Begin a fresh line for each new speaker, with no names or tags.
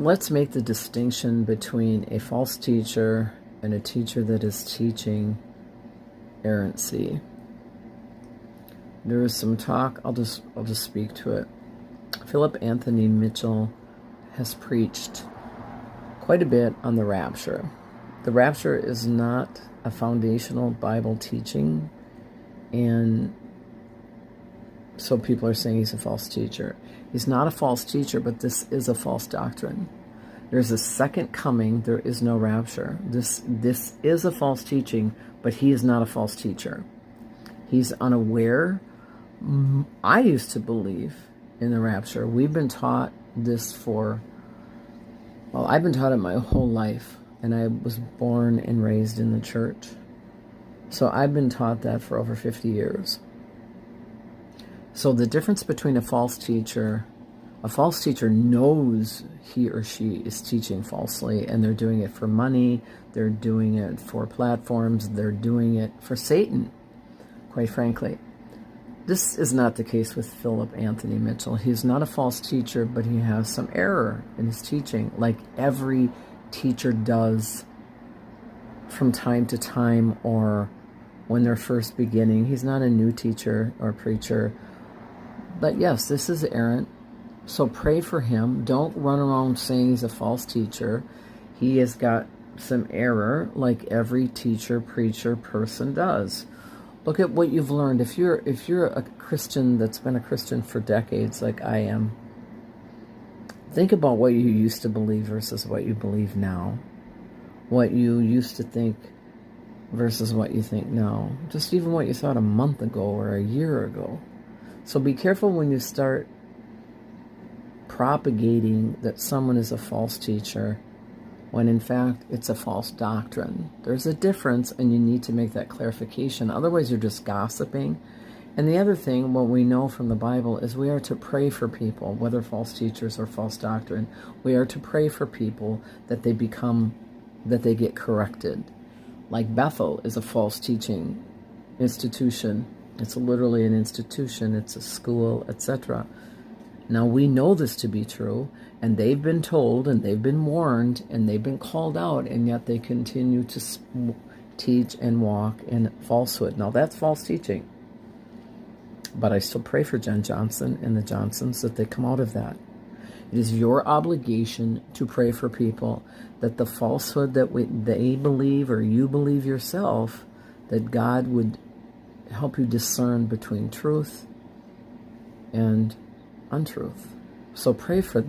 let's make the distinction between a false teacher and a teacher that is teaching errancy. There is some talk, I'll just speak to it. Philip Anthony Mitchell has preached quite a bit on the rapture. The rapture is not a foundational Bible teaching, and so people are saying he's a false teacher. He's not a false teacher, but this is a false doctrine. There's a second coming. There is no rapture. This is a false teaching, but he is not a false teacher. He's unaware. I used to believe in the rapture. We've been taught this I've been taught it my whole life, and I was born and raised in the church. So I've been taught that for over 50 years. So the difference between a false teacher knows he or she is teaching falsely, and they're doing it for money, they're doing it for platforms, they're doing it for Satan, quite frankly. This is not the case with Philip Anthony Mitchell. He's not a false teacher, but he has some error in his teaching, like every teacher does from time to time, or when they're first beginning. He's not a new teacher or preacher. But yes, this is errant. So pray for him. Don't run around saying he's a false teacher. He has got some error, like every teacher, preacher, person does. Look at what you've learned. If you're a Christian that's been a Christian for decades, like I am, think about what you used to believe versus what you believe now. What you used to think versus what you think now. Just even what you thought a month ago or a year ago. So be careful when you start propagating that someone is a false teacher, when in fact it's a false doctrine. There's a difference, and you need to make that clarification. Otherwise, you're just gossiping. And the other thing, what we know from the Bible, is we are to pray for people, whether false teachers or false doctrine. We are to pray for people that they get corrected. Like Bethel is a false teaching institution. It's literally an institution. It's a school, etc. Now, we know this to be true, and they've been told, and they've been warned, and they've been called out, and yet they continue to teach and walk in falsehood. Now, that's false teaching. But I still pray for Jen Johnson and the Johnsons that they come out of that. It is your obligation to pray for people that the falsehood that they believe, or you believe yourself, that God would help you discern between truth and untruth. So pray for them.